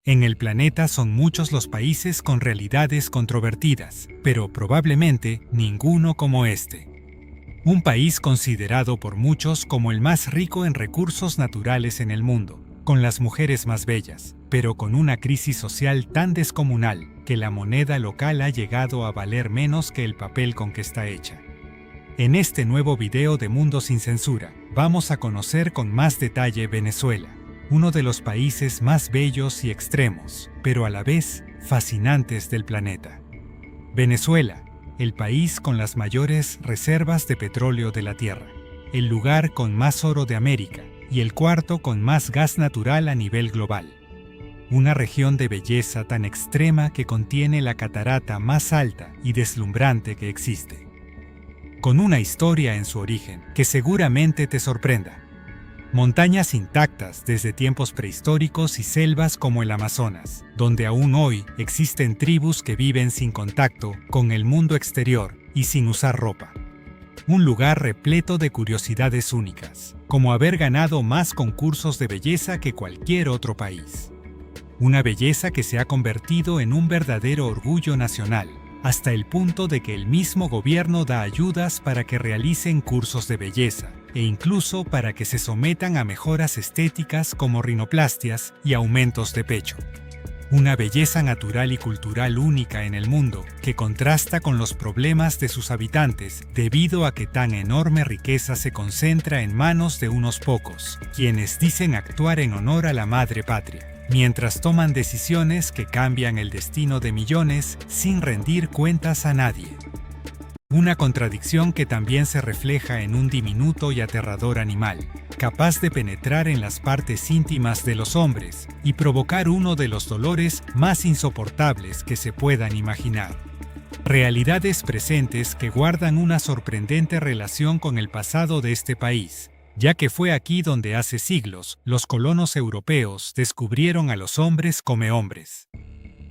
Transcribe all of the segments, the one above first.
En el planeta son muchos los países con realidades controvertidas, pero probablemente ninguno como este. Un país considerado por muchos como el más rico en recursos naturales en el mundo, con las mujeres más bellas, pero con una crisis social tan descomunal que la moneda local ha llegado a valer menos que el papel con que está hecha. En este nuevo video de Mundo sin Censura, vamos a conocer con más detalle Venezuela, uno de los países más bellos y extremos, pero a la vez fascinantes del planeta. Venezuela, el país con las mayores reservas de petróleo de la Tierra, el lugar con más oro de América y el cuarto con más gas natural a nivel global. Una región de belleza tan extrema que contiene la catarata más alta y deslumbrante que existe. Con una historia en su origen que seguramente te sorprenda. Montañas intactas desde tiempos prehistóricos y selvas como el Amazonas, donde aún hoy existen tribus que viven sin contacto con el mundo exterior y sin usar ropa. Un lugar repleto de curiosidades únicas, como haber ganado más concursos de belleza que cualquier otro país. Una belleza que se ha convertido en un verdadero orgullo nacional, hasta el punto de que el mismo gobierno da ayudas para que realicen cursos de belleza, e incluso para que se sometan a mejoras estéticas como rinoplastias y aumentos de pecho. Una belleza natural y cultural única en el mundo que contrasta con los problemas de sus habitantes debido a que tan enorme riqueza se concentra en manos de unos pocos, quienes dicen actuar en honor a la madre patria, mientras toman decisiones que cambian el destino de millones sin rendir cuentas a nadie. Una contradicción que también se refleja en un diminuto y aterrador animal, capaz de penetrar en las partes íntimas de los hombres y provocar uno de los dolores más insoportables que se puedan imaginar. Realidades presentes que guardan una sorprendente relación con el pasado de este país, ya que fue aquí donde hace siglos los colonos europeos descubrieron a los hombres come hombres.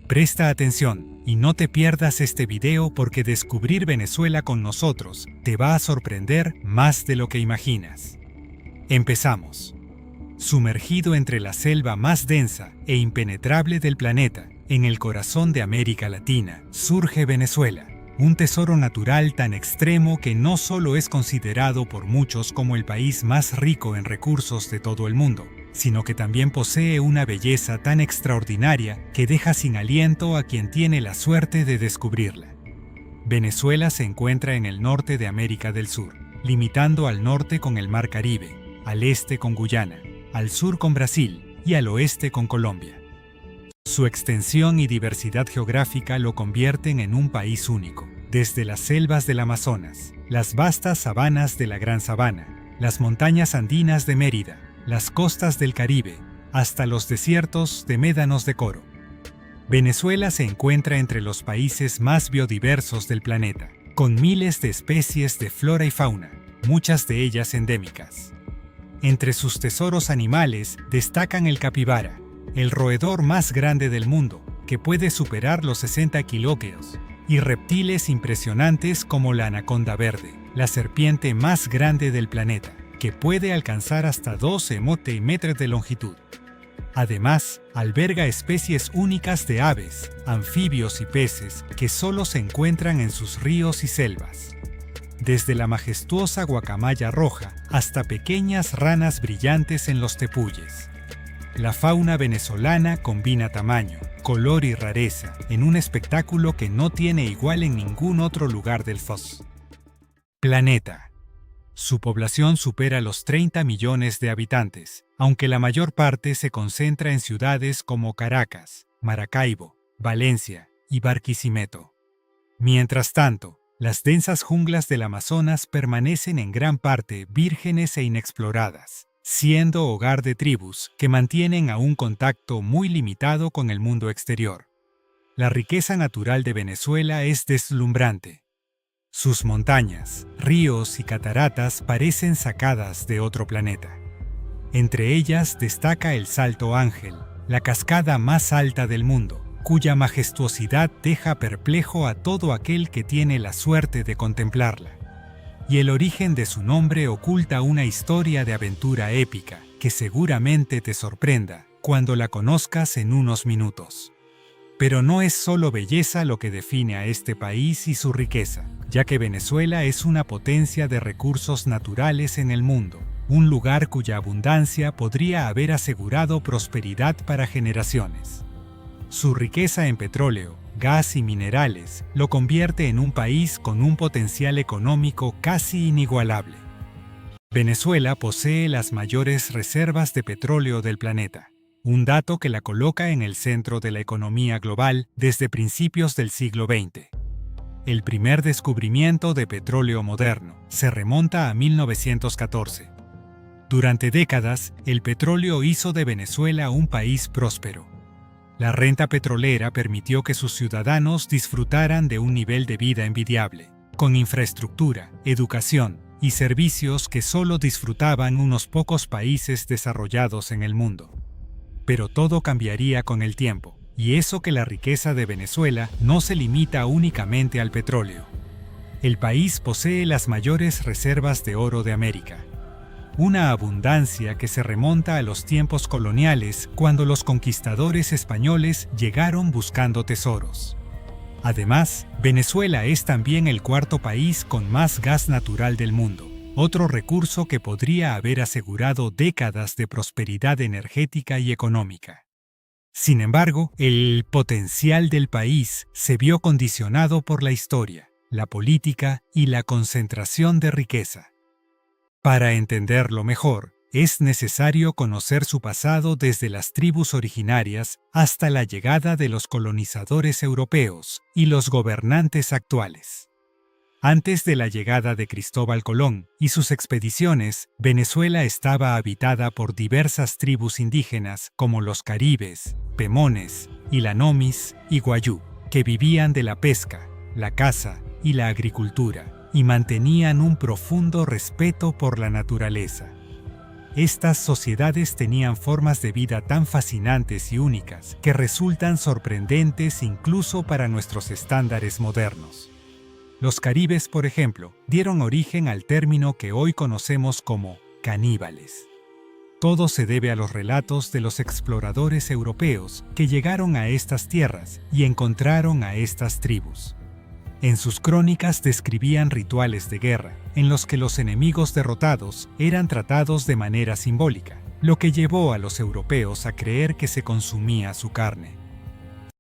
Presta atención y no te pierdas este video porque descubrir Venezuela con nosotros te va a sorprender más de lo que imaginas. Empezamos. Sumergido entre la selva más densa e impenetrable del planeta, en el corazón de América Latina, surge Venezuela, un tesoro natural tan extremo que no solo es considerado por muchos como el país más rico en recursos de todo el mundo, sino que también posee una belleza tan extraordinaria que deja sin aliento a quien tiene la suerte de descubrirla. Venezuela se encuentra en el norte de América del Sur, limitando al norte con el Mar Caribe, al este con Guyana, al sur con Brasil y al oeste con Colombia. Su extensión y diversidad geográfica lo convierten en un país único, desde las selvas del Amazonas, las vastas sabanas de la Gran Sabana, las montañas andinas de Mérida, las costas del Caribe, hasta los desiertos de médanos de Coro. Venezuela se encuentra entre los países más biodiversos del planeta, con miles de especies de flora y fauna, muchas de ellas endémicas. Entre sus tesoros animales destacan el capibara, el roedor más grande del mundo, que puede superar los 60 kilómetros, y reptiles impresionantes como la anaconda verde, la serpiente más grande del planeta, que puede alcanzar hasta 12 metros de longitud. Además, alberga especies únicas de aves, anfibios y peces que solo se encuentran en sus ríos y selvas. Desde la majestuosa guacamaya roja hasta pequeñas ranas brillantes en los tepuyes. La fauna venezolana combina tamaño, color y rareza en un espectáculo que no tiene igual en ningún otro lugar del planeta. Su población supera los 30 millones de habitantes, aunque la mayor parte se concentra en ciudades como Caracas, Maracaibo, Valencia y Barquisimeto. Mientras tanto, las densas junglas del Amazonas permanecen en gran parte vírgenes e inexploradas, siendo hogar de tribus que mantienen aún contacto muy limitado con el mundo exterior. La riqueza natural de Venezuela es deslumbrante. Sus montañas, ríos y cataratas parecen sacadas de otro planeta. Entre ellas destaca el Salto Ángel, la cascada más alta del mundo, cuya majestuosidad deja perplejo a todo aquel que tiene la suerte de contemplarla. Y el origen de su nombre oculta una historia de aventura épica que seguramente te sorprenda cuando la conozcas en unos minutos. Pero no es solo belleza lo que define a este país y su riqueza, ya que Venezuela es una potencia de recursos naturales en el mundo, un lugar cuya abundancia podría haber asegurado prosperidad para generaciones. Su riqueza en petróleo, gas y minerales lo convierte en un país con un potencial económico casi inigualable. Venezuela posee las mayores reservas de petróleo del planeta, un dato que la coloca en el centro de la economía global desde principios del siglo XX. El primer descubrimiento de petróleo moderno se remonta a 1914. Durante décadas, el petróleo hizo de Venezuela un país próspero. La renta petrolera permitió que sus ciudadanos disfrutaran de un nivel de vida envidiable, con infraestructura, educación y servicios que solo disfrutaban unos pocos países desarrollados en el mundo. Pero todo cambiaría con el tiempo, y eso que la riqueza de Venezuela no se limita únicamente al petróleo. El país posee las mayores reservas de oro de América, una abundancia que se remonta a los tiempos coloniales cuando los conquistadores españoles llegaron buscando tesoros. Además, Venezuela es también el cuarto país con más gas natural del mundo, otro recurso que podría haber asegurado décadas de prosperidad energética y económica. Sin embargo, el potencial del país se vio condicionado por la historia, la política y la concentración de riqueza. Para entenderlo mejor, es necesario conocer su pasado desde las tribus originarias hasta la llegada de los colonizadores europeos y los gobernantes actuales. Antes de la llegada de Cristóbal Colón y sus expediciones, Venezuela estaba habitada por diversas tribus indígenas como los caribes, pemones, ilanomis y guayú, que vivían de la pesca, la caza y la agricultura, y mantenían un profundo respeto por la naturaleza. Estas sociedades tenían formas de vida tan fascinantes y únicas que resultan sorprendentes incluso para nuestros estándares modernos. Los caribes, por ejemplo, dieron origen al término que hoy conocemos como caníbales. Todo se debe a los relatos de los exploradores europeos que llegaron a estas tierras y encontraron a estas tribus. En sus crónicas describían rituales de guerra, en los que los enemigos derrotados eran tratados de manera simbólica, lo que llevó a los europeos a creer que se consumía su carne.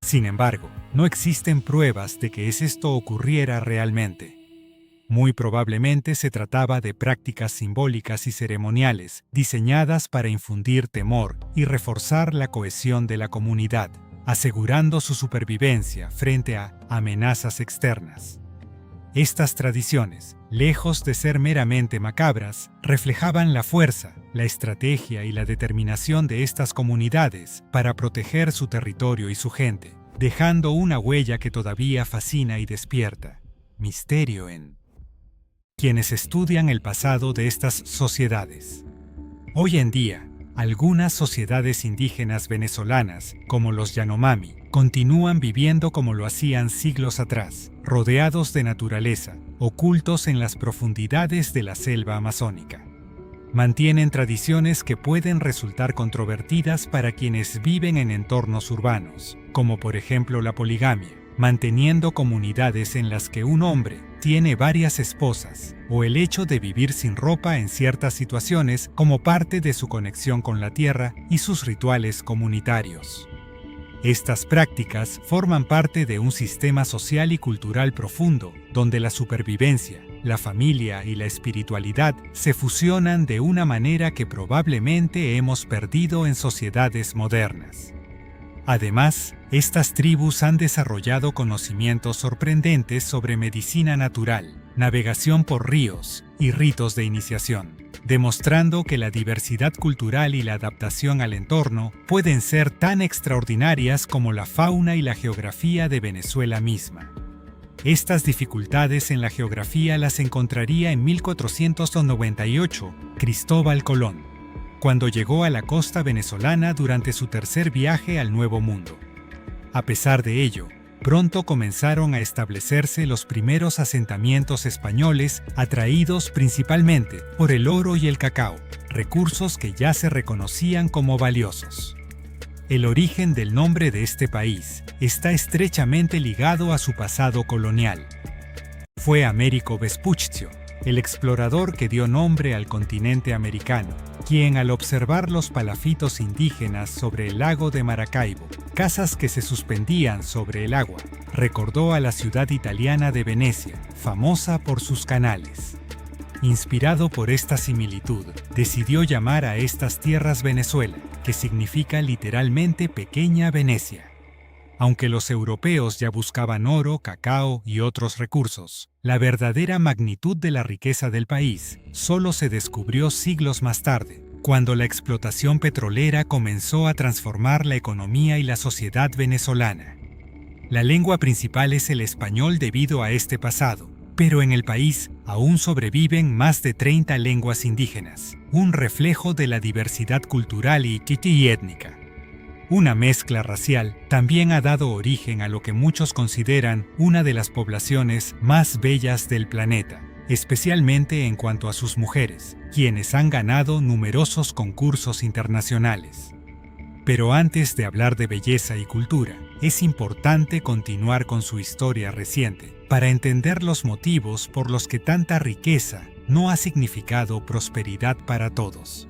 Sin embargo, no existen pruebas de que esto ocurriera realmente. Muy probablemente se trataba de prácticas simbólicas y ceremoniales diseñadas para infundir temor y reforzar la cohesión de la comunidad, asegurando su supervivencia frente a amenazas externas. Estas tradiciones, lejos de ser meramente macabras, reflejaban la fuerza, la estrategia y la determinación de estas comunidades para proteger su territorio y su gente, dejando una huella que todavía fascina y despierta misterio en quienes estudian el pasado de estas sociedades. Hoy en día, algunas sociedades indígenas venezolanas, como los Yanomami, continúan viviendo como lo hacían siglos atrás, rodeados de naturaleza, ocultos en las profundidades de la selva amazónica. Mantienen tradiciones que pueden resultar controvertidas para quienes viven en entornos urbanos, como por ejemplo la poligamia, manteniendo comunidades en las que un hombre tiene varias esposas, o el hecho de vivir sin ropa en ciertas situaciones como parte de su conexión con la tierra y sus rituales comunitarios. Estas prácticas forman parte de un sistema social y cultural profundo, donde la supervivencia, la familia y la espiritualidad se fusionan de una manera que probablemente hemos perdido en sociedades modernas. Además, estas tribus han desarrollado conocimientos sorprendentes sobre medicina natural, navegación por ríos y ritos de iniciación, demostrando que la diversidad cultural y la adaptación al entorno pueden ser tan extraordinarias como la fauna y la geografía de Venezuela misma. Estas dificultades en la geografía las encontraría en 1498 Cristóbal Colón, cuando llegó a la costa venezolana durante su tercer viaje al Nuevo Mundo. A pesar de ello, pronto comenzaron a establecerse los primeros asentamientos españoles atraídos principalmente por el oro y el cacao, recursos que ya se reconocían como valiosos. El origen del nombre de este país está estrechamente ligado a su pasado colonial. Fue Américo Vespuccio, el explorador que dio nombre al continente americano, quien al observar los palafitos indígenas sobre el lago de Maracaibo, casas que se suspendían sobre el agua, recordó a la ciudad italiana de Venecia, famosa por sus canales. Inspirado por esta similitud, decidió llamar a estas tierras Venezuela, que significa literalmente pequeña Venecia. Aunque los europeos ya buscaban oro, cacao y otros recursos, la verdadera magnitud de la riqueza del país solo se descubrió siglos más tarde, cuando la explotación petrolera comenzó a transformar la economía y la sociedad venezolana. La lengua principal es el español debido a este pasado, pero en el país aún sobreviven más de 30 lenguas indígenas, un reflejo de la diversidad cultural y étnica. Una mezcla racial también ha dado origen a lo que muchos consideran una de las poblaciones más bellas del planeta, especialmente en cuanto a sus mujeres, quienes han ganado numerosos concursos internacionales. Pero antes de hablar de belleza y cultura, es importante continuar con su historia reciente, para entender los motivos por los que tanta riqueza no ha significado prosperidad para todos.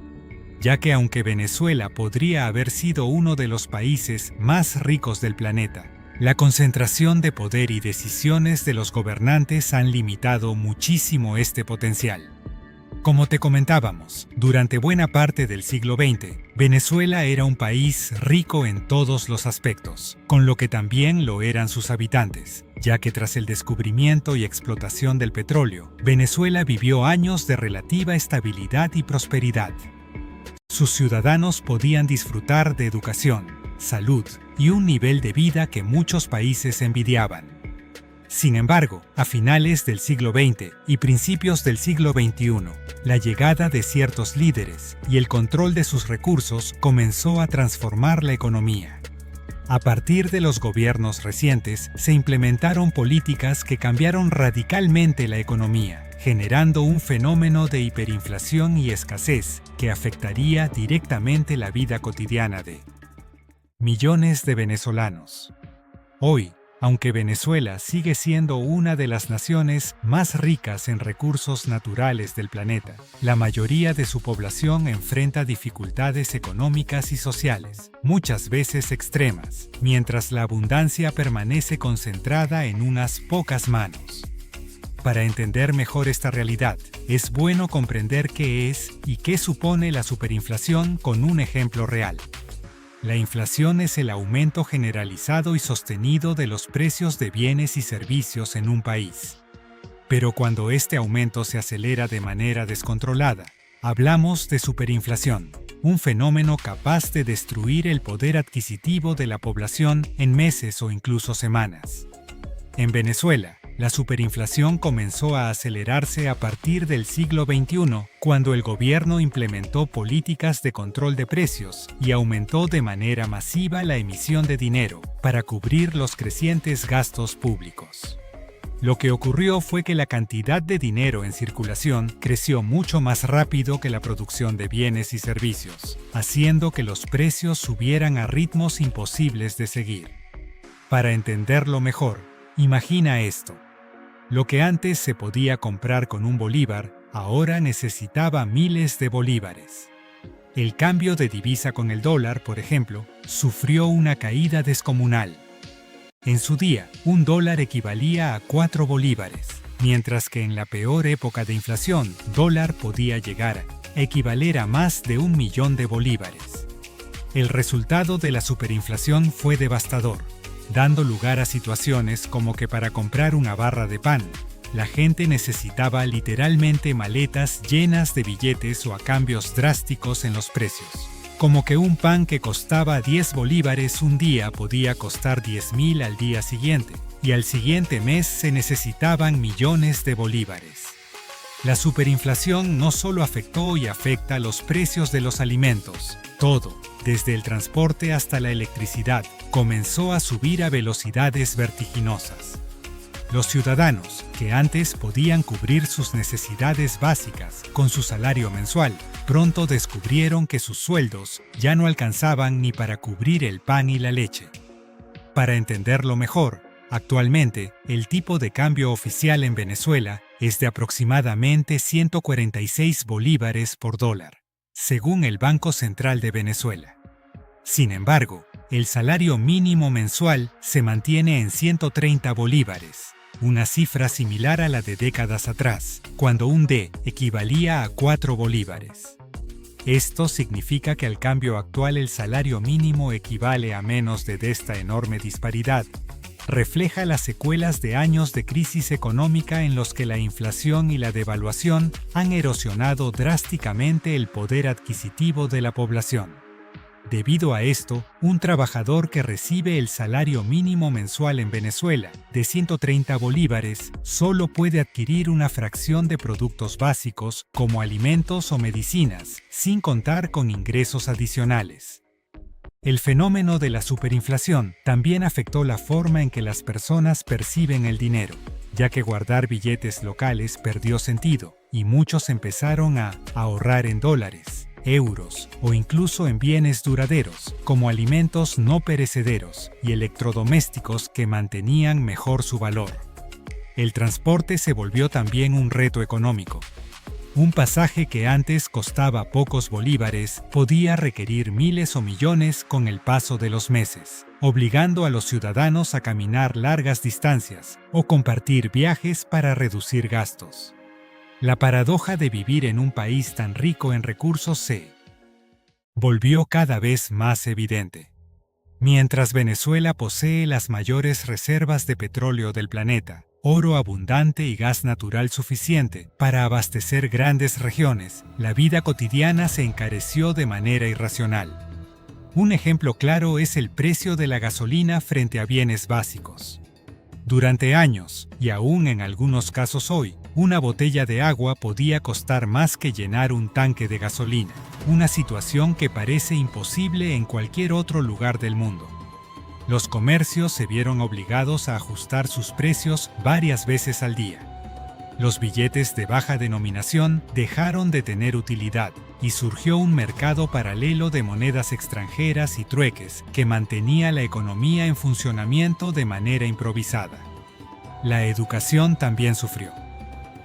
Ya que aunque Venezuela podría haber sido uno de los países más ricos del planeta, la concentración de poder y decisiones de los gobernantes han limitado muchísimo este potencial. Como te comentábamos, durante buena parte del siglo XX, Venezuela era un país rico en todos los aspectos, con lo que también lo eran sus habitantes, ya que tras el descubrimiento y explotación del petróleo, Venezuela vivió años de relativa estabilidad y prosperidad. Sus ciudadanos podían disfrutar de educación, salud y un nivel de vida que muchos países envidiaban. Sin embargo, a finales del siglo XX y principios del siglo XXI, la llegada de ciertos líderes y el control de sus recursos comenzó a transformar la economía. A partir de los gobiernos recientes, se implementaron políticas que cambiaron radicalmente la economía, generando un fenómeno de hiperinflación y escasez que afectaría directamente la vida cotidiana de millones de venezolanos. Hoy, aunque Venezuela sigue siendo una de las naciones más ricas en recursos naturales del planeta, la mayoría de su población enfrenta dificultades económicas y sociales, muchas veces extremas, mientras la abundancia permanece concentrada en unas pocas manos. Para entender mejor esta realidad, es bueno comprender qué es y qué supone la superinflación con un ejemplo real. La inflación es el aumento generalizado y sostenido de los precios de bienes y servicios en un país. Pero cuando este aumento se acelera de manera descontrolada, hablamos de superinflación, un fenómeno capaz de destruir el poder adquisitivo de la población en meses o incluso semanas. En Venezuela, la superinflación comenzó a acelerarse a partir del siglo XXI, cuando el gobierno implementó políticas de control de precios y aumentó de manera masiva la emisión de dinero para cubrir los crecientes gastos públicos. Lo que ocurrió fue que la cantidad de dinero en circulación creció mucho más rápido que la producción de bienes y servicios, haciendo que los precios subieran a ritmos imposibles de seguir. Para entenderlo mejor, imagina esto. Lo que antes se podía comprar con un bolívar, ahora necesitaba miles de bolívares. El cambio de divisa con el dólar, por ejemplo, sufrió una caída descomunal. En su día, un dólar equivalía a 4 bolívares, mientras que en la peor época de inflación, dólar podía llegar a equivaler a más de 1 millón de bolívares. El resultado de la superinflación fue devastador, dando lugar a situaciones como que para comprar una barra de pan, la gente necesitaba literalmente maletas llenas de billetes o a cambios drásticos en los precios. Como que un pan que costaba 10 bolívares un día podía costar 10.000 al día siguiente, y al siguiente mes se necesitaban millones de bolívares. La superinflación no solo afectó y afecta los precios de los alimentos, todo, desde el transporte hasta la electricidad, comenzó a subir a velocidades vertiginosas. Los ciudadanos, que antes podían cubrir sus necesidades básicas con su salario mensual, pronto descubrieron que sus sueldos ya no alcanzaban ni para cubrir el pan y la leche. Para entenderlo mejor, actualmente el tipo de cambio oficial en Venezuela es de aproximadamente 146 bolívares por dólar, según el Banco Central de Venezuela. Sin embargo, el salario mínimo mensual se mantiene en 130 bolívares, una cifra similar a la de décadas atrás, cuando un D equivalía a 4 bolívares. Esto significa que al cambio actual el salario mínimo equivale a menos de esta enorme disparidad. Refleja las secuelas de años de crisis económica en los que la inflación y la devaluación han erosionado drásticamente el poder adquisitivo de la población. Debido a esto, un trabajador que recibe el salario mínimo mensual en Venezuela, de 130 bolívares, solo puede adquirir una fracción de productos básicos como alimentos o medicinas, sin contar con ingresos adicionales. El fenómeno de la superinflación también afectó la forma en que las personas perciben el dinero, ya que guardar billetes locales perdió sentido y muchos empezaron a ahorrar en dólares, euros o incluso en bienes duraderos, como alimentos no perecederos y electrodomésticos que mantenían mejor su valor. El transporte se volvió también un reto económico. Un pasaje que antes costaba pocos bolívares podía requerir miles o millones con el paso de los meses, obligando a los ciudadanos a caminar largas distancias o compartir viajes para reducir gastos. La paradoja de vivir en un país tan rico en recursos se volvió cada vez más evidente. Mientras Venezuela posee las mayores reservas de petróleo del planeta, oro abundante y gas natural suficiente para abastecer grandes regiones, la vida cotidiana se encareció de manera irracional. Un ejemplo claro es el precio de la gasolina frente a bienes básicos. Durante años, y aún en algunos casos hoy, una botella de agua podía costar más que llenar un tanque de gasolina, una situación que parece imposible en cualquier otro lugar del mundo. Los comercios se vieron obligados a ajustar sus precios varias veces al día. Los billetes de baja denominación dejaron de tener utilidad y surgió un mercado paralelo de monedas extranjeras y trueques que mantenía la economía en funcionamiento de manera improvisada. La educación también sufrió.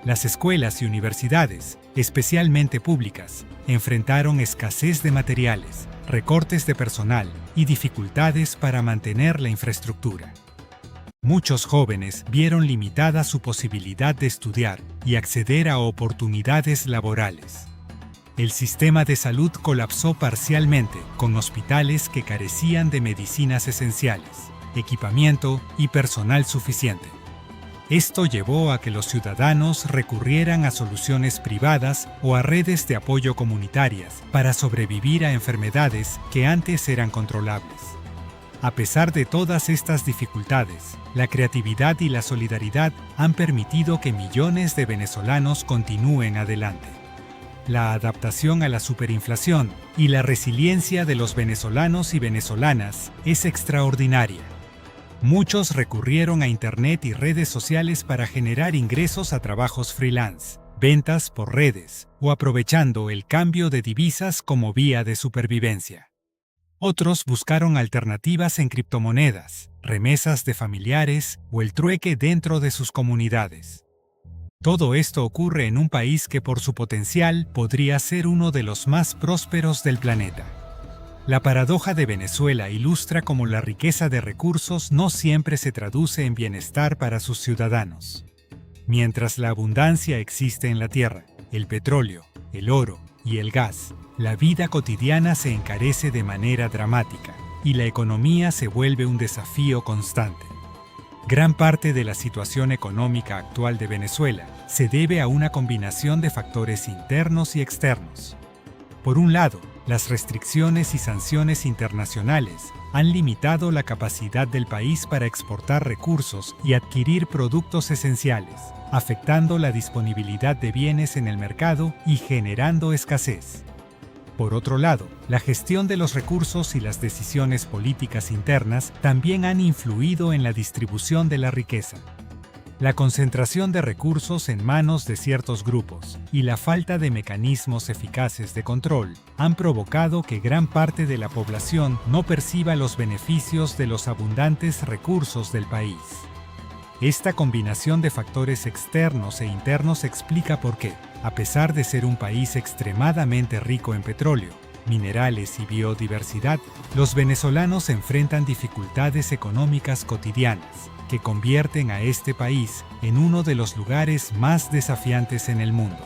Las escuelas y universidades, especialmente públicas, enfrentaron escasez de materiales, recortes de personal y dificultades para mantener la infraestructura. Muchos jóvenes vieron limitada su posibilidad de estudiar y acceder a oportunidades laborales. El sistema de salud colapsó parcialmente, con hospitales que carecían de medicinas esenciales, equipamiento y personal suficiente. Esto llevó a que los ciudadanos recurrieran a soluciones privadas o a redes de apoyo comunitarias para sobrevivir a enfermedades que antes eran controlables. A pesar de todas estas dificultades, la creatividad y la solidaridad han permitido que millones de venezolanos continúen adelante. La adaptación a la superinflación y la resiliencia de los venezolanos y venezolanas es extraordinaria. Muchos recurrieron a Internet y redes sociales para generar ingresos a trabajos freelance, ventas por redes o aprovechando el cambio de divisas como vía de supervivencia. Otros buscaron alternativas en criptomonedas, remesas de familiares o el trueque dentro de sus comunidades. Todo esto ocurre en un país que por su potencial podría ser uno de los más prósperos del planeta. La paradoja de Venezuela ilustra cómo la riqueza de recursos no siempre se traduce en bienestar para sus ciudadanos. Mientras la abundancia existe en la tierra, el petróleo, el oro y el gas, la vida cotidiana se encarece de manera dramática y la economía se vuelve un desafío constante. Gran parte de la situación económica actual de Venezuela se debe a una combinación de factores internos y externos. Por un lado, las restricciones y sanciones internacionales han limitado la capacidad del país para exportar recursos y adquirir productos esenciales, afectando la disponibilidad de bienes en el mercado y generando escasez. Por otro lado, la gestión de los recursos y las decisiones políticas internas también han influido en la distribución de la riqueza. La concentración de recursos en manos de ciertos grupos y la falta de mecanismos eficaces de control han provocado que gran parte de la población no perciba los beneficios de los abundantes recursos del país. Esta combinación de factores externos e internos explica por qué, a pesar de ser un país extremadamente rico en petróleo, minerales y biodiversidad, los venezolanos enfrentan dificultades económicas cotidianas que convierten a este país en uno de los lugares más desafiantes en el mundo.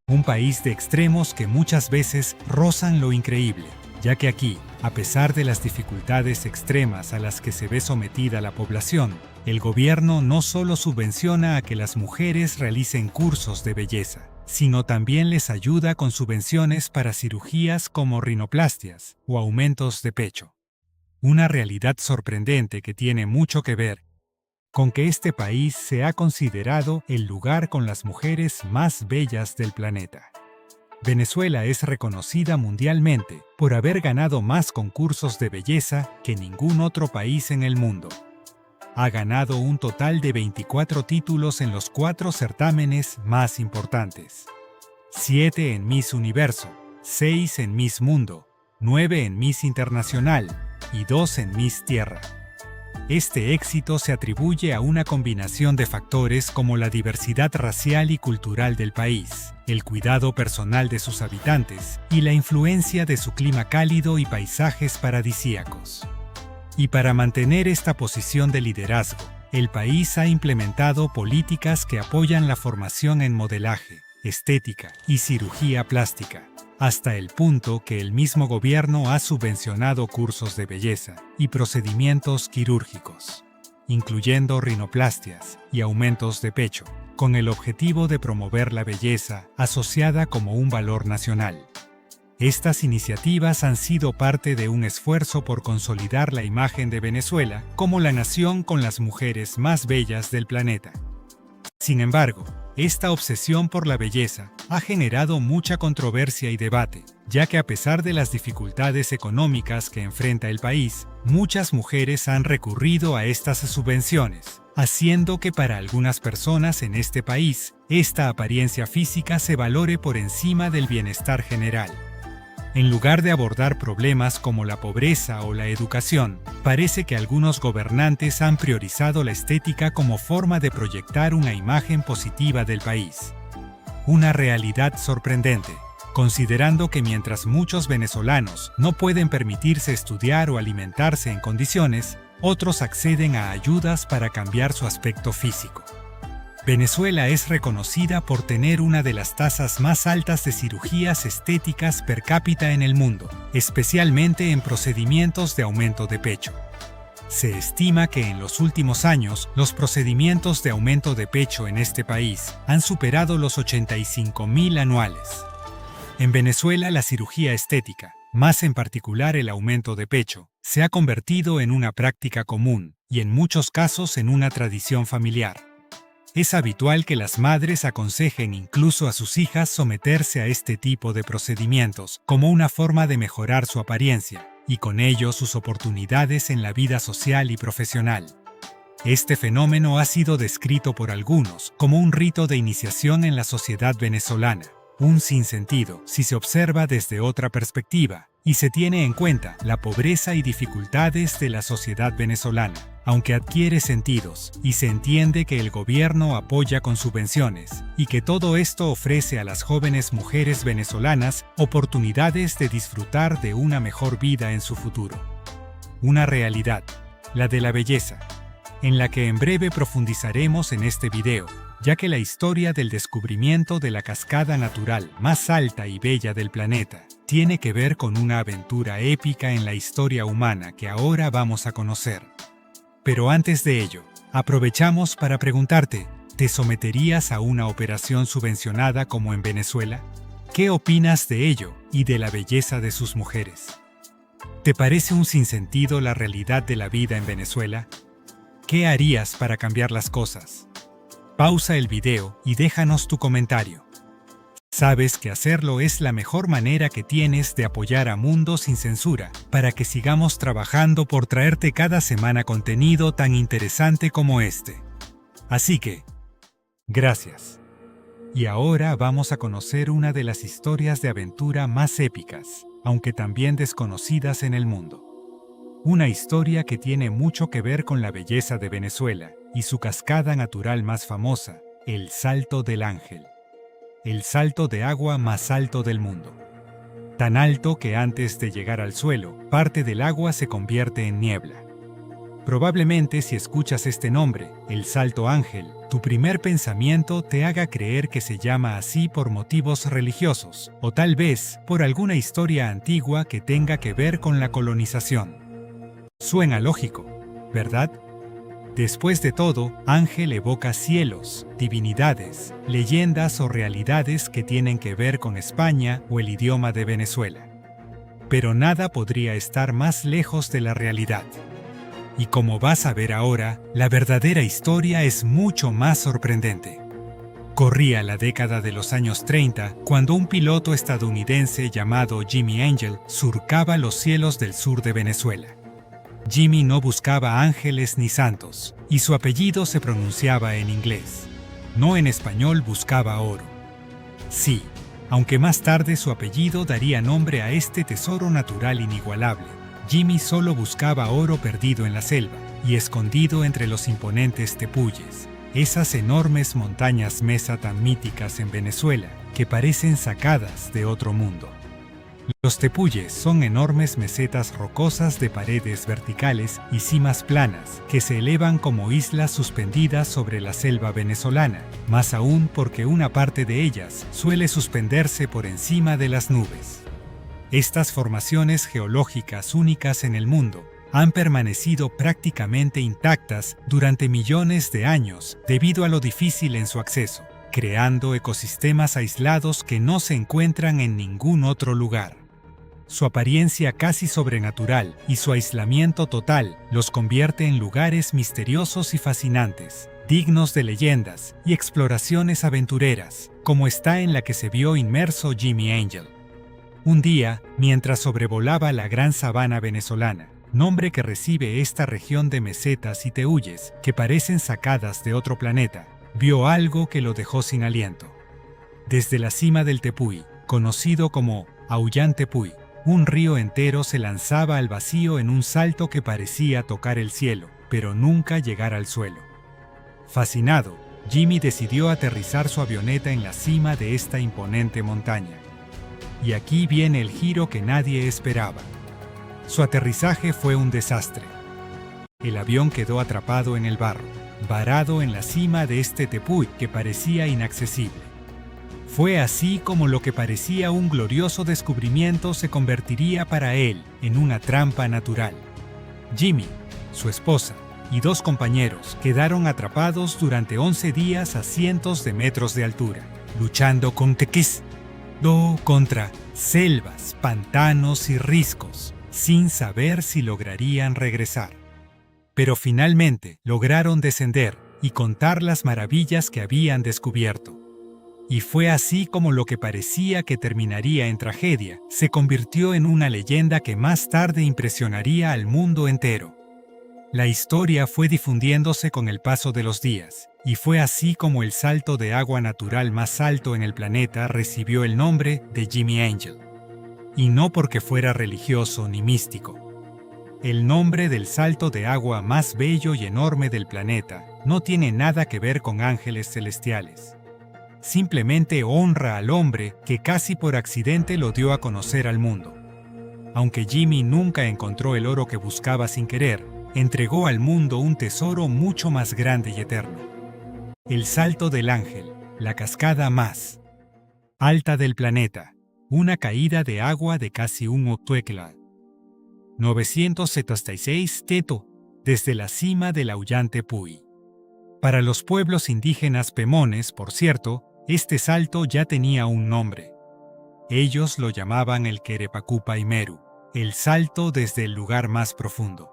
Un país de extremos que muchas veces rozan lo increíble, ya que aquí, a pesar de las dificultades extremas a las que se ve sometida la población, el gobierno no solo subvenciona a que las mujeres realicen cursos de belleza, sino también les ayuda con subvenciones para cirugías como rinoplastias o aumentos de pecho. Una realidad sorprendente que tiene mucho que ver con que este país se ha considerado el lugar con las mujeres más bellas del planeta. Venezuela es reconocida mundialmente por haber ganado más concursos de belleza que ningún otro país en el mundo. Ha ganado un total de 24 títulos en los 4 certámenes más importantes. 7 en Miss Universo, 6 en Miss Mundo, 9 en Miss Internacional y 2 en Miss Tierra. Este éxito se atribuye a una combinación de factores como la diversidad racial y cultural del país, el cuidado personal de sus habitantes y la influencia de su clima cálido y paisajes paradisíacos. Y para mantener esta posición de liderazgo, el país ha implementado políticas que apoyan la formación en modelaje, estética y cirugía plástica, hasta el punto que el mismo gobierno ha subvencionado cursos de belleza y procedimientos quirúrgicos, incluyendo rinoplastias y aumentos de pecho, con el objetivo de promover la belleza asociada como un valor nacional. Estas iniciativas han sido parte de un esfuerzo por consolidar la imagen de Venezuela como la nación con las mujeres más bellas del planeta. Sin embargo, esta obsesión por la belleza ha generado mucha controversia y debate, ya que a pesar de las dificultades económicas que enfrenta el país, muchas mujeres han recurrido a estas subvenciones, haciendo que para algunas personas en este país, esta apariencia física se valore por encima del bienestar general. En lugar de abordar problemas como la pobreza o la educación, parece que algunos gobernantes han priorizado la estética como forma de proyectar una imagen positiva del país. Una realidad sorprendente, considerando que mientras muchos venezolanos no pueden permitirse estudiar o alimentarse en condiciones, otros acceden a ayudas para cambiar su aspecto físico. Venezuela es reconocida por tener una de las tasas más altas de cirugías estéticas per cápita en el mundo, especialmente en procedimientos de aumento de pecho. Se estima que en los últimos años, los procedimientos de aumento de pecho en este país han superado los 85.000 anuales. En Venezuela, la cirugía estética, más en particular el aumento de pecho, se ha convertido en una práctica común y en muchos casos en una tradición familiar. Es habitual que las madres aconsejen incluso a sus hijas someterse a este tipo de procedimientos como una forma de mejorar su apariencia y con ello sus oportunidades en la vida social y profesional. Este fenómeno ha sido descrito por algunos como un rito de iniciación en la sociedad venezolana, un sinsentido si se observa desde otra perspectiva y se tiene en cuenta la pobreza y dificultades de la sociedad venezolana. Aunque adquiere sentidos y se entiende que el gobierno apoya con subvenciones y que todo esto ofrece a las jóvenes mujeres venezolanas oportunidades de disfrutar de una mejor vida en su futuro. Una realidad, la de la belleza, en la que en breve profundizaremos en este video, ya que la historia del descubrimiento de la cascada natural más alta y bella del planeta tiene que ver con una aventura épica en la historia humana que ahora vamos a conocer. Pero antes de ello, aprovechamos para preguntarte, ¿te someterías a una operación subvencionada como en Venezuela? ¿Qué opinas de ello y de la belleza de sus mujeres? ¿Te parece un sinsentido la realidad de la vida en Venezuela? ¿Qué harías para cambiar las cosas? Pausa el video y déjanos tu comentario. Sabes que hacerlo es la mejor manera que tienes de apoyar a Mundo Sin Censura para que sigamos trabajando por traerte cada semana contenido tan interesante como este. Así que, gracias. Y ahora vamos a conocer una de las historias de aventura más épicas, aunque también desconocidas en el mundo. Una historia que tiene mucho que ver con la belleza de Venezuela y su cascada natural más famosa, el Salto del Ángel. El salto de agua más alto del mundo. Tan alto que antes de llegar al suelo, parte del agua se convierte en niebla. Probablemente si escuchas este nombre, el Salto Ángel, tu primer pensamiento te haga creer que se llama así por motivos religiosos, o tal vez por alguna historia antigua que tenga que ver con la colonización. Suena lógico, ¿verdad? Después de todo, ángel evoca cielos, divinidades, leyendas o realidades que tienen que ver con España o el idioma de Venezuela. Pero nada podría estar más lejos de la realidad. Y como vas a ver ahora, la verdadera historia es mucho más sorprendente. Corría la década de los años 30 cuando un piloto estadounidense llamado Jimmy Angel surcaba los cielos del sur de Venezuela. Jimmy no buscaba ángeles ni santos, y su apellido se pronunciaba en inglés. No en español buscaba oro. Sí, aunque más tarde su apellido daría nombre a este tesoro natural inigualable, Jimmy solo buscaba oro perdido en la selva y escondido entre los imponentes tepuyes, esas enormes montañas mesa tan míticas en Venezuela que parecen sacadas de otro mundo. Los tepuyes son enormes mesetas rocosas de paredes verticales y cimas planas que se elevan como islas suspendidas sobre la selva venezolana, más aún porque una parte de ellas suele suspenderse por encima de las nubes. Estas formaciones geológicas únicas en el mundo han permanecido prácticamente intactas durante millones de años debido a lo difícil en su acceso, creando ecosistemas aislados que no se encuentran en ningún otro lugar. Su apariencia casi sobrenatural y su aislamiento total los convierte en lugares misteriosos y fascinantes, dignos de leyendas y exploraciones aventureras, como está en la que se vio inmerso Jimmy Angel. Un día, mientras sobrevolaba la gran sabana venezolana, nombre que recibe esta región de mesetas y teúyes que parecen sacadas de otro planeta, vio algo que lo dejó sin aliento. Desde la cima del Tepuy, conocido como Aullante-Puy, un río entero se lanzaba al vacío en un salto que parecía tocar el cielo, pero nunca llegar al suelo. Fascinado, Jimmy decidió aterrizar su avioneta en la cima de esta imponente montaña. Y aquí viene el giro que nadie esperaba. Su aterrizaje fue un desastre. El avión quedó atrapado en el barro, varado en la cima de este tepuy que parecía inaccesible. Fue así como lo que parecía un glorioso descubrimiento se convertiría para él en una trampa natural. Jimmy, su esposa y 2 compañeros quedaron atrapados durante 11 días a cientos de metros de altura, luchando contra selvas, pantanos y riscos, sin saber si lograrían regresar. Pero finalmente lograron descender y contar las maravillas que habían descubierto. Y fue así como lo que parecía que terminaría en tragedia, se convirtió en una leyenda que más tarde impresionaría al mundo entero. La historia fue difundiéndose con el paso de los días, y fue así como el salto de agua natural más alto en el planeta recibió el nombre de Jimmy Angel. Y no porque fuera religioso ni místico. El nombre del salto de agua más bello y enorme del planeta no tiene nada que ver con ángeles celestiales. Simplemente honra al hombre que casi por accidente lo dio a conocer al mundo. Aunque Jimmy nunca encontró el oro que buscaba sin querer, entregó al mundo un tesoro mucho más grande y eterno. El Salto del Ángel, la cascada más alta del planeta, una caída de agua de casi un octuecla. 976 teto, desde la cima del Aullante-Puy. Para los pueblos indígenas pemones, por cierto, este salto ya tenía un nombre. Ellos lo llamaban el Querepacupa-Imeru, el salto desde el lugar más profundo.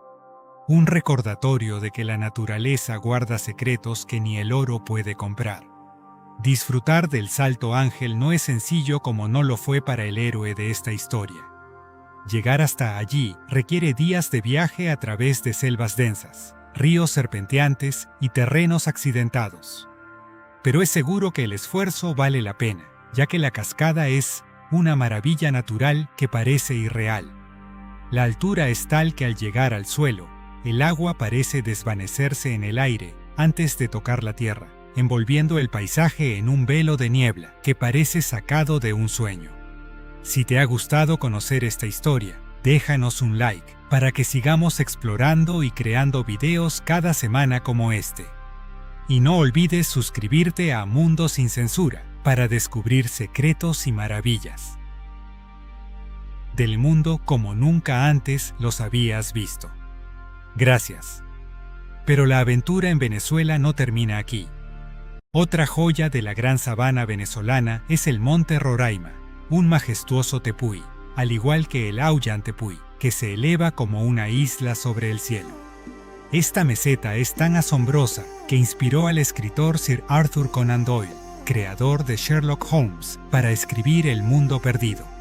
Un recordatorio de que la naturaleza guarda secretos que ni el oro puede comprar. Disfrutar del Salto Ángel no es sencillo como no lo fue para el héroe de esta historia. Llegar hasta allí requiere días de viaje a través de selvas densas, ríos serpenteantes y terrenos accidentados. Pero es seguro que el esfuerzo vale la pena, ya que la cascada es una maravilla natural que parece irreal. La altura es tal que al llegar al suelo, el agua parece desvanecerse en el aire antes de tocar la tierra, envolviendo el paisaje en un velo de niebla que parece sacado de un sueño. Si te ha gustado conocer esta historia, déjanos un like para que sigamos explorando y creando videos cada semana como este. Y no olvides suscribirte a Mundo Sin Censura para descubrir secretos y maravillas del mundo como nunca antes los habías visto. Gracias. Pero la aventura en Venezuela no termina aquí. Otra joya de la gran sabana venezolana es el Monte Roraima, un majestuoso tepuy, al igual que el Aullán Tepuy, que se eleva como una isla sobre el cielo. Esta meseta es tan asombrosa que inspiró al escritor Sir Arthur Conan Doyle, creador de Sherlock Holmes, para escribir El Mundo Perdido.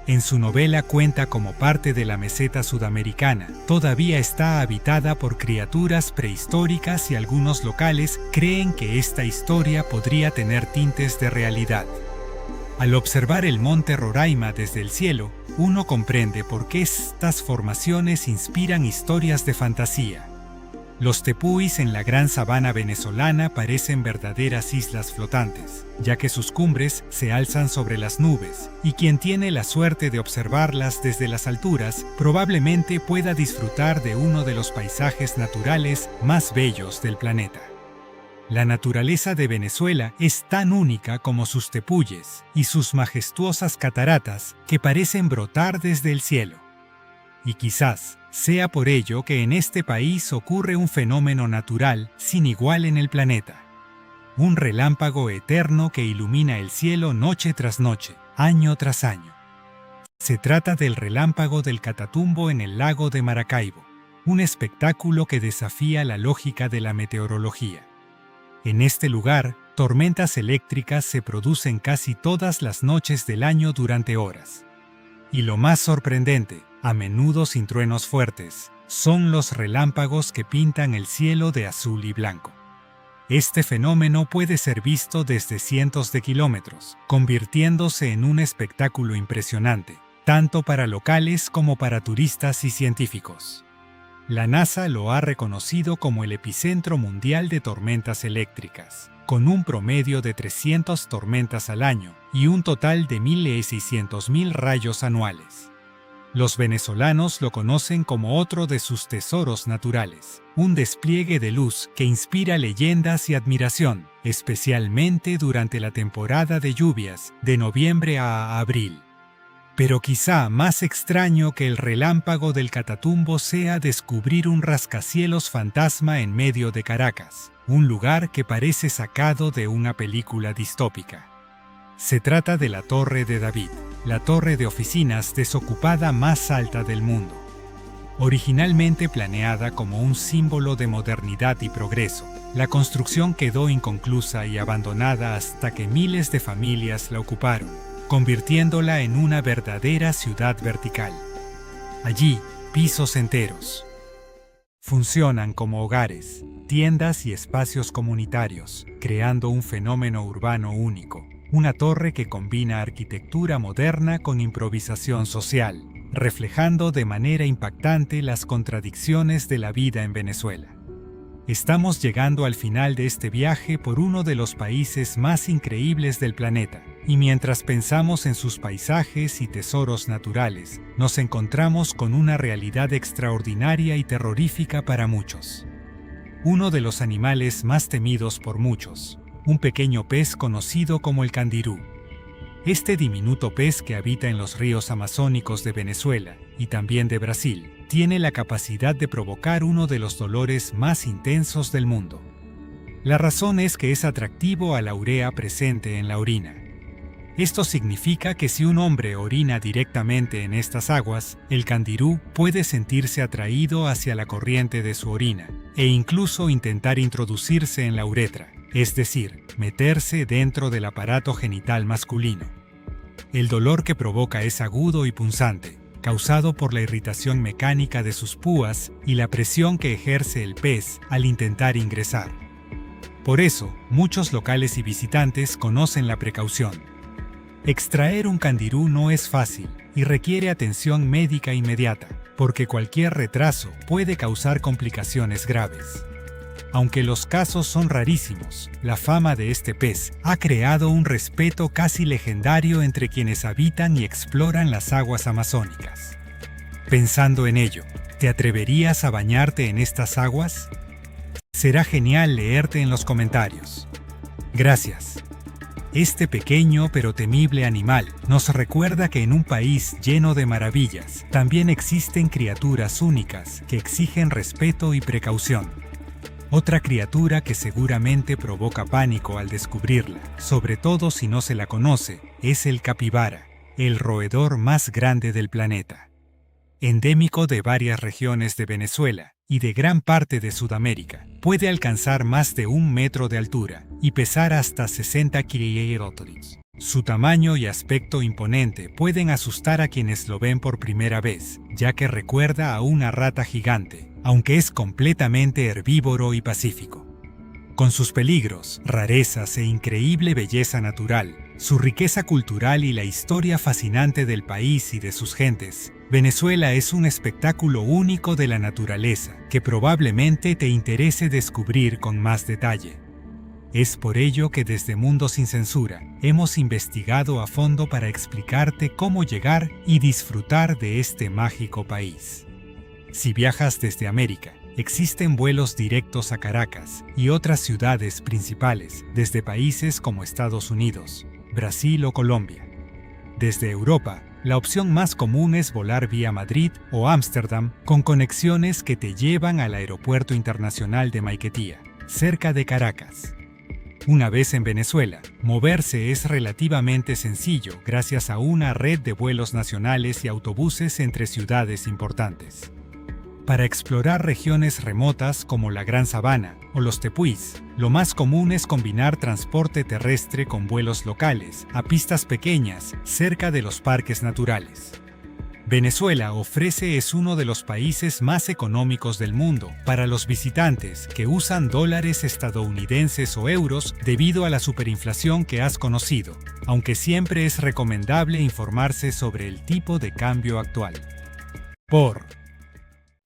En su novela cuenta cómo parte de la meseta sudamericana todavía está habitada por criaturas prehistóricas y algunos locales creen que esta historia podría tener tintes de realidad. Al observar el Monte Roraima desde el cielo, uno comprende por qué estas formaciones inspiran historias de fantasía. Los tepuis en la gran sabana venezolana parecen verdaderas islas flotantes, ya que sus cumbres se alzan sobre las nubes, y quien tiene la suerte de observarlas desde las alturas probablemente pueda disfrutar de uno de los paisajes naturales más bellos del planeta. La naturaleza de Venezuela es tan única como sus tepuyes y sus majestuosas cataratas que parecen brotar desde el cielo. Y quizás sea por ello que en este país ocurre un fenómeno natural sin igual en el planeta. Un relámpago eterno que ilumina el cielo noche tras noche, año tras año. Se trata del relámpago del Catatumbo en el lago de Maracaibo, un espectáculo que desafía la lógica de la meteorología. En este lugar, tormentas eléctricas se producen casi todas las noches del año durante horas. Y lo más sorprendente, a menudo sin truenos fuertes, son los relámpagos que pintan el cielo de azul y blanco. Este fenómeno puede ser visto desde cientos de kilómetros, convirtiéndose en un espectáculo impresionante, tanto para locales como para turistas y científicos. La NASA lo ha reconocido como el epicentro mundial de tormentas eléctricas, con un promedio de 300 tormentas al año y un total de 1.600.000 rayos anuales. Los venezolanos lo conocen como otro de sus tesoros naturales, un despliegue de luz que inspira leyendas y admiración, especialmente durante la temporada de lluvias de noviembre a abril. Pero quizá más extraño que el relámpago del Catatumbo sea descubrir un rascacielos fantasma en medio de Caracas, un lugar que parece sacado de una película distópica. Se trata de la Torre de David, la torre de oficinas desocupada más alta del mundo. Originalmente planeada como un símbolo de modernidad y progreso, la construcción quedó inconclusa y abandonada hasta que miles de familias la ocuparon, convirtiéndola en una verdadera ciudad vertical. Allí, pisos enteros funcionan como hogares, tiendas y espacios comunitarios, creando un fenómeno urbano único. Una torre que combina arquitectura moderna con improvisación social, reflejando de manera impactante las contradicciones de la vida en Venezuela. Estamos llegando al final de este viaje por uno de los países más increíbles del planeta, y mientras pensamos en sus paisajes y tesoros naturales, nos encontramos con una realidad extraordinaria y terrorífica para muchos. Uno de los animales más temidos por muchos, un pequeño pez conocido como el candirú. Este diminuto pez que habita en los ríos amazónicos de Venezuela y también de Brasil, tiene la capacidad de provocar uno de los dolores más intensos del mundo. La razón es que es atractivo a la urea presente en la orina. Esto significa que si un hombre orina directamente en estas aguas, el candirú puede sentirse atraído hacia la corriente de su orina e incluso intentar introducirse en la uretra, es decir, meterse dentro del aparato genital masculino. El dolor que provoca es agudo y punzante, causado por la irritación mecánica de sus púas y la presión que ejerce el pez al intentar ingresar. Por eso, muchos locales y visitantes conocen la precaución. Extraer un candirú no es fácil y requiere atención médica inmediata, porque cualquier retraso puede causar complicaciones graves. Aunque los casos son rarísimos, la fama de este pez ha creado un respeto casi legendario entre quienes habitan y exploran las aguas amazónicas. Pensando en ello, ¿te atreverías a bañarte en estas aguas? Será genial leerte en los comentarios. Gracias. Este pequeño pero temible animal nos recuerda que en un país lleno de maravillas también existen criaturas únicas que exigen respeto y precaución. Otra criatura que seguramente provoca pánico al descubrirla, sobre todo si no se la conoce, es el capibara, el roedor más grande del planeta. Endémico de varias regiones de Venezuela y de gran parte de Sudamérica, puede alcanzar más de 1 metro de altura y pesar hasta 60 kilogramos. Su tamaño y aspecto imponente pueden asustar a quienes lo ven por primera vez, ya que recuerda a una rata gigante, aunque es completamente herbívoro y pacífico. Con sus peligros, rarezas e increíble belleza natural, su riqueza cultural y la historia fascinante del país y de sus gentes, Venezuela es un espectáculo único de la naturaleza que probablemente te interese descubrir con más detalle. Es por ello que desde Mundo Sin Censura hemos investigado a fondo para explicarte cómo llegar y disfrutar de este mágico país. Si viajas desde América, existen vuelos directos a Caracas y otras ciudades principales desde países como Estados Unidos, Brasil o Colombia. Desde Europa, la opción más común es volar vía Madrid o Ámsterdam con conexiones que te llevan al Aeropuerto Internacional de Maiquetía, cerca de Caracas. Una vez en Venezuela, moverse es relativamente sencillo gracias a una red de vuelos nacionales y autobuses entre ciudades importantes. Para explorar regiones remotas como la Gran Sabana o los tepuis, lo más común es combinar transporte terrestre con vuelos locales a pistas pequeñas cerca de los parques naturales. Venezuela ofrece es uno de los países más económicos del mundo para los visitantes que usan dólares estadounidenses o euros debido a la superinflación que has conocido, aunque siempre es recomendable informarse sobre el tipo de cambio actual. Por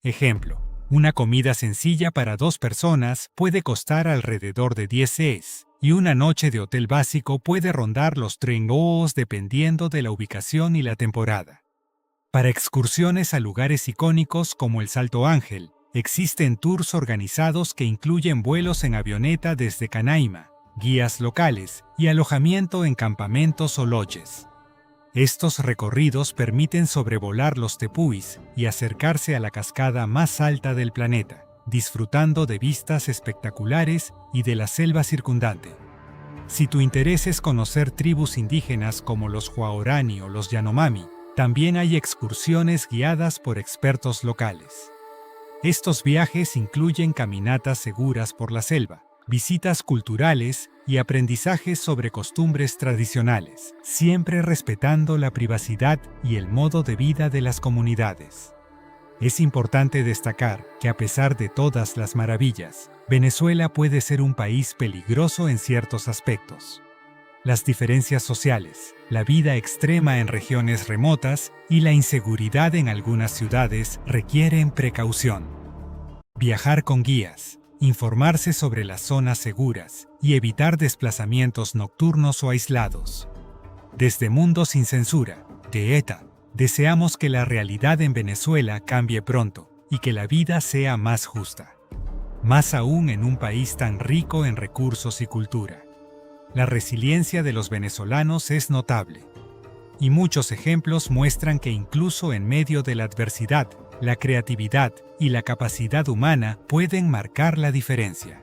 ejemplo, una comida sencilla para 2 personas puede costar alrededor de 10 CES y una noche de hotel básico puede rondar los 30 CES dependiendo de la ubicación y la temporada. Para excursiones a lugares icónicos como el Salto Ángel, existen tours organizados que incluyen vuelos en avioneta desde Canaima, guías locales y alojamiento en campamentos o lodges. Estos recorridos permiten sobrevolar los tepuis y acercarse a la cascada más alta del planeta, disfrutando de vistas espectaculares y de la selva circundante. Si tu interés es conocer tribus indígenas como los Huaorani o los Yanomami, también hay excursiones guiadas por expertos locales. Estos viajes incluyen caminatas seguras por la selva, visitas culturales y aprendizajes sobre costumbres tradicionales, siempre respetando la privacidad y el modo de vida de las comunidades. Es importante destacar que a pesar de todas las maravillas, Venezuela puede ser un país peligroso en ciertos aspectos. Las diferencias sociales, la vida extrema en regiones remotas y la inseguridad en algunas ciudades requieren precaución. Viajar con guías, informarse sobre las zonas seguras y evitar desplazamientos nocturnos o aislados. Desde Mundo Sin Censura, de ETA, deseamos que la realidad en Venezuela cambie pronto y que la vida sea más justa. Más aún en un país tan rico en recursos y cultura. La resiliencia de los venezolanos es notable, y muchos ejemplos muestran que incluso en medio de la adversidad, la creatividad y la capacidad humana pueden marcar la diferencia.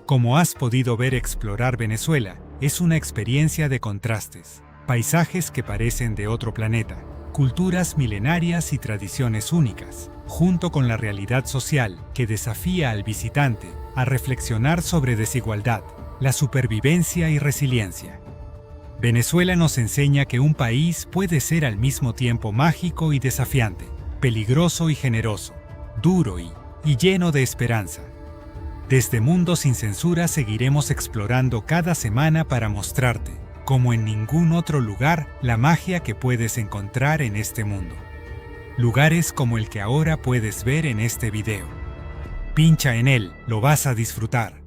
Como has podido ver, explorar Venezuela es una experiencia de contrastes, paisajes que parecen de otro planeta, culturas milenarias y tradiciones únicas, junto con la realidad social que desafía al visitante a reflexionar sobre desigualdad, la supervivencia y resiliencia. Venezuela nos enseña que un país puede ser al mismo tiempo mágico y desafiante, peligroso y generoso, duro y lleno de esperanza. Desde Mundo Sin Censura seguiremos explorando cada semana para mostrarte, como en ningún otro lugar, la magia que puedes encontrar en este mundo. Lugares como el que ahora puedes ver en este video. Pincha en él, lo vas a disfrutar.